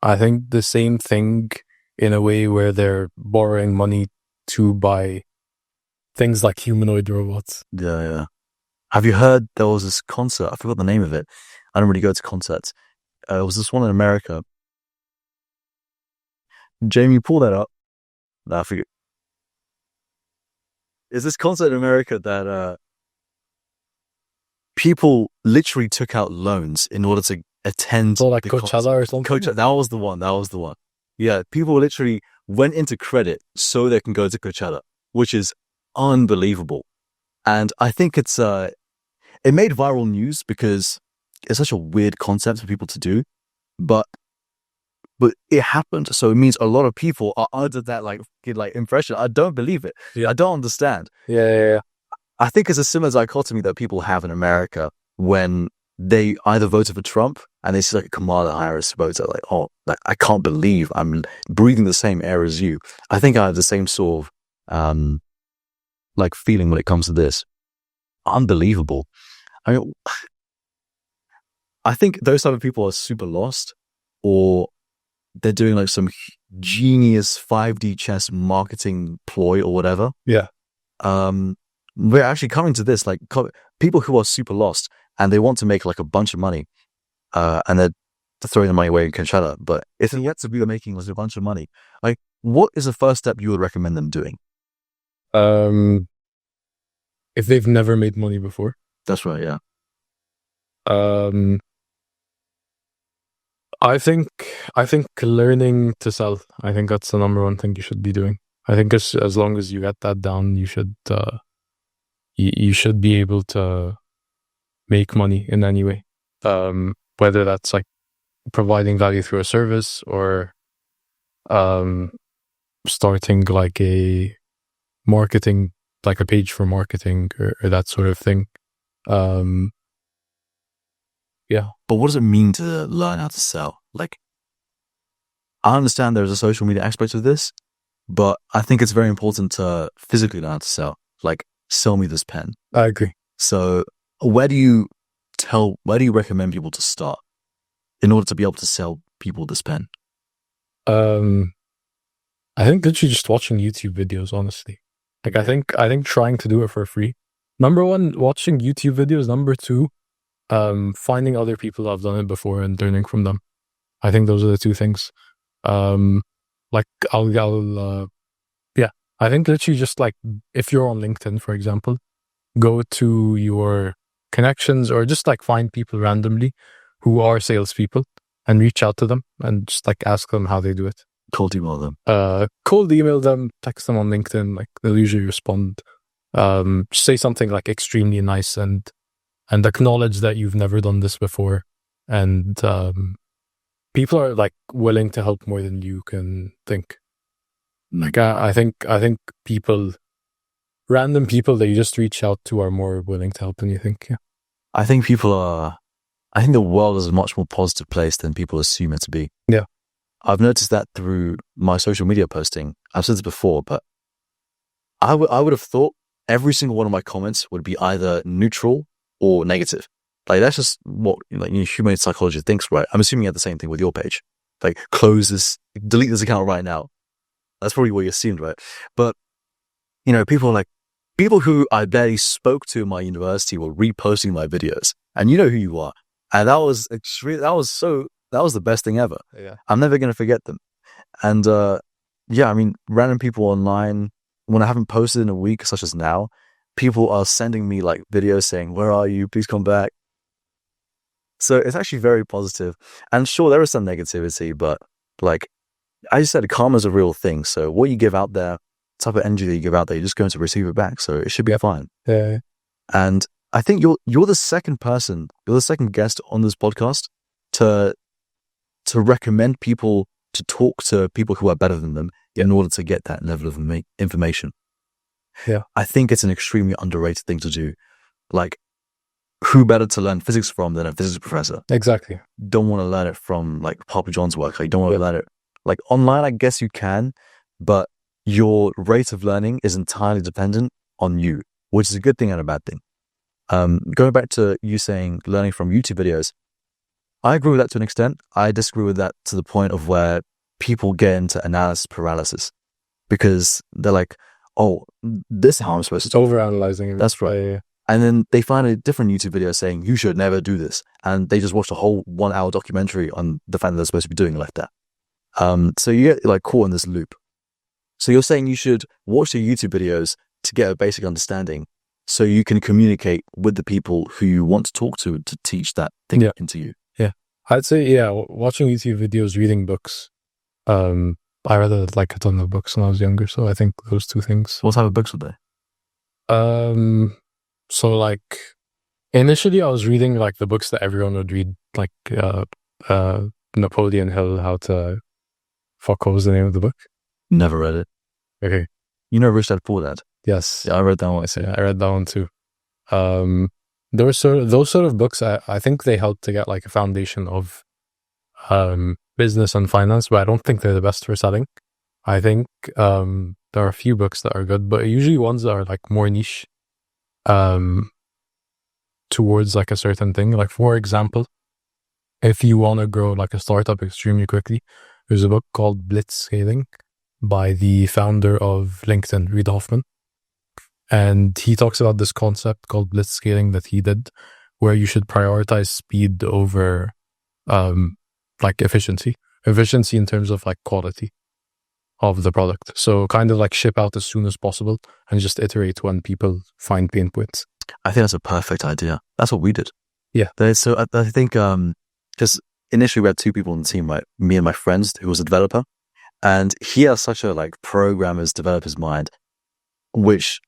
I think the same thing in a way where they're borrowing money to buy things like humanoid robots. Yeah. Have you heard there was this concert? I forgot the name of it. I don't really go to concerts. It was this one in America. Jamie, pull that up. I forget. Is this concert in America that people literally took out loans in order to attend? So like Coachella or something? That was the one. Yeah, people literally went into credit so they can go to Coachella, which is unbelievable. And I think it made viral news because it's such a weird concept for people to do, but it happened. So it means a lot of people are under that like impression. I don't believe it. Yeah. I don't understand. Yeah. I think it's a similar dichotomy that people have in America when they either voted for Trump and they see like Kamala Harris voter, like, oh, like, I can't believe I'm breathing the same air as you. I think I have the same sort of like feeling when it comes to this. Unbelievable. I mean, I think those type of people are super lost, or they're doing like some genius 5D chess marketing ploy or whatever. Yeah. We're actually coming to this, like people who are super lost and they want to make like a bunch of money, and they're throwing the money away in Coachella, but if they yet to be making like a bunch of money, like what is the first step you would recommend them doing? If they've never made money before. That's right. Yeah. I think learning to sell, I think that's the number one thing you should be doing. I think as long as you get that down, you should you should be able to make money in any way. Whether that's like providing value through a service or starting like a marketing, like a page for marketing or that sort of thing. Yeah. But what does it mean to learn how to sell? Like, I understand there's a social media aspect of this, but I think it's very important to physically learn how to sell. Like, sell me this pen. I agree. So where do you recommend people to start in order to be able to sell people this pen? I think literally just watching YouTube videos, honestly. Like, I think trying to do it for free. Number one, watching YouTube videos. Number two, finding other people that have done it before and learning from them. I think those are the two things. Like I think literally just like if you're on LinkedIn, for example, go to your connections or just like find people randomly who are salespeople and reach out to them and just like ask them how they do it. Cold email them. Cold email them, text them on LinkedIn, like they'll usually respond. Say something like extremely nice and acknowledge that you've never done this before. And people are like willing to help more than you can think. Like I think random people that you just reach out to are more willing to help than you think. Yeah. I think the world is a much more positive place than people assume it to be. Yeah. I've noticed that through my social media posting. I've said this before, but I would have thought every single one of my comments would be either neutral or negative. Like, that's just what humanoid psychology thinks, right? I'm assuming you had the same thing with your page. Like, delete this account right now. That's probably what you assumed, right? But, people who I barely spoke to in my university were reposting my videos. And you know who you are. And that was extreme. That was the best thing ever. Yeah. I'm never going to forget them. And random people online, when I haven't posted in a week, such as now, people are sending me like videos saying, "Where are you? Please come back." So it's actually very positive. And sure, there is some negativity, but like I just said, karma is a real thing. So what you give out there, type of energy that you give out there, you're just going to receive it back. So it should be fine. Yeah. And I think you're the second guest on this podcast to recommend people to talk to people who are better than them in order to get that level of information. Yeah. I think it's an extremely underrated thing to do. Like, who better to learn physics from than a physics professor? Exactly. Don't want to learn it from like Papa John's work. Like, don't want to learn it like online. I guess you can, but your rate of learning is entirely dependent on you, which is a good thing and a bad thing. Going back to you saying learning from YouTube videos, I agree with that to an extent. I disagree with that to the point of where people get into analysis paralysis because they're like, "Oh, this is how I'm supposed to do it." Overanalyzing. That's right. Yeah. And then they find a different YouTube video saying, "You should never do this." And they just watched a whole 1 hour documentary on the fact that they're supposed to be doing it like that. So you get like caught in this loop. So you're saying you should watch the YouTube videos to get a basic understanding so you can communicate with the people who you want to talk to teach that thing into you. Yeah. I'd say, watching YouTube videos, reading books. I read like a ton of books when I was younger, so I think those two things. What type of books were they? So like initially I was reading like the books that everyone would read, like Napoleon Hill, How to Fuck, what was the name of the book? Never read it. Okay. You know Rich Dad Poor Dad? Yes. Yeah, I read that one. Yeah, I read that one too. There were those sort of books, I think they help to get like a foundation of business and finance, but I don't think they're the best for selling. I think there are a few books that are good, but usually ones that are like more niche towards like a certain thing. Like, for example, if you want to grow like a startup extremely quickly, there's a book called Blitzscaling by the founder of LinkedIn, Reid Hoffman. And he talks about this concept called blitzscaling that he did, where you should prioritize speed over like efficiency in terms of like quality of the product. So kind of like ship out as soon as possible and just iterate when people find pain points. I think that's a perfect idea. That's what we did. Yeah. So I think just initially we had two people on the team, right? Me and my friend who was a developer, and he has such a like programmer's developer's mind, which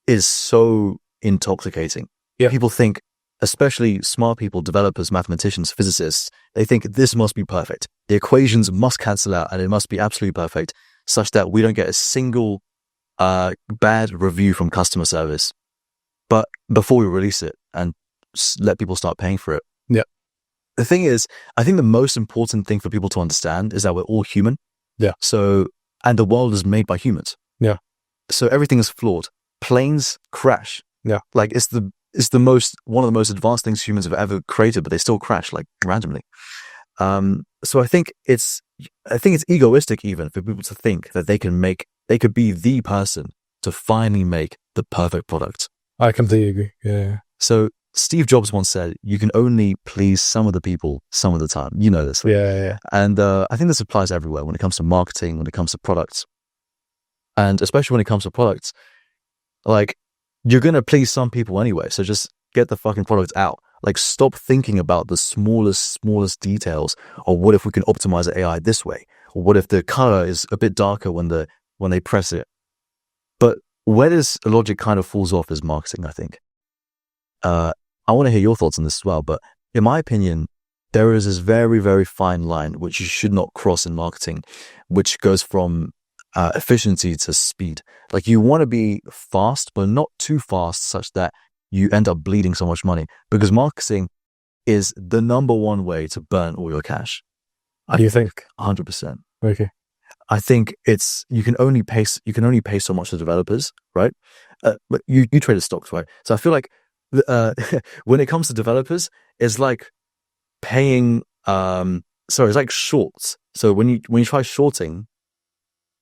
is so intoxicating. Yeah. People think, especially smart people, developers, mathematicians, physicists, they think this must be perfect. The equations must cancel out and it must be absolutely perfect, such that we don't get a single bad review from customer service. But before we release it and let people start paying for it. Yeah. The thing is, I think the most important thing for people to understand is that we're all human. Yeah. So, and the world is made by humans. Yeah. So everything is flawed. Planes crash. Yeah. Like, it's the is one of the most advanced things humans have ever created, but they still crash like randomly. So I think it's egoistic even for people to think that they could be the person to finally make the perfect product. I completely agree. Yeah. So Steve Jobs once said, "You can only please some of the people some of the time." You know this, right? Yeah. And I think this applies everywhere when it comes to marketing, when it comes to products, and especially when it comes to products. Like, you're gonna please some people anyway, so just get the fucking product out. Like, stop thinking about the smallest details. Or what if we can optimize the AI this way? Or what if the color is a bit darker when they press it? But where this logic kind of falls off is marketing, I think. I want to hear your thoughts on this as well, but in my opinion, there is this very, very fine line which you should not cross in marketing, which goes from efficiency to speed. Like, you want to be fast, but not too fast such that you end up bleeding so much money, because marketing is the number one way to burn all your cash. Do you think? 100%. Okay. I think you can only pay so much to developers, right? But you traded stocks, right? So I feel like when it comes to developers, it's like paying. It's like shorts. So when you try shorting,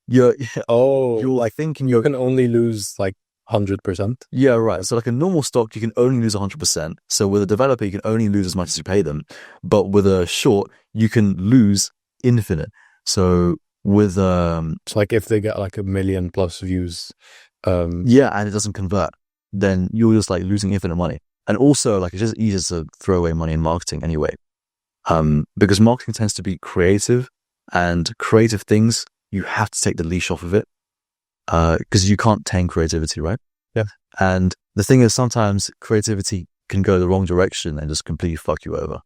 you're like thinking you can only lose like 100%. Yeah, right. So like a normal stock, you can only lose 100%. So with a developer, you can only lose as much as you pay them. But with a short, you can lose infinite. So with it's like if they get like 1 million plus views, and it doesn't convert, then you're just like losing infinite money. And also, like, it's just easier to throw away money in marketing anyway. Because marketing tends to be creative, and creative things, you have to take the leash off of it. Because you can't tame creativity, right? Yeah. And the thing is, sometimes creativity can go the wrong direction and just completely fuck you over.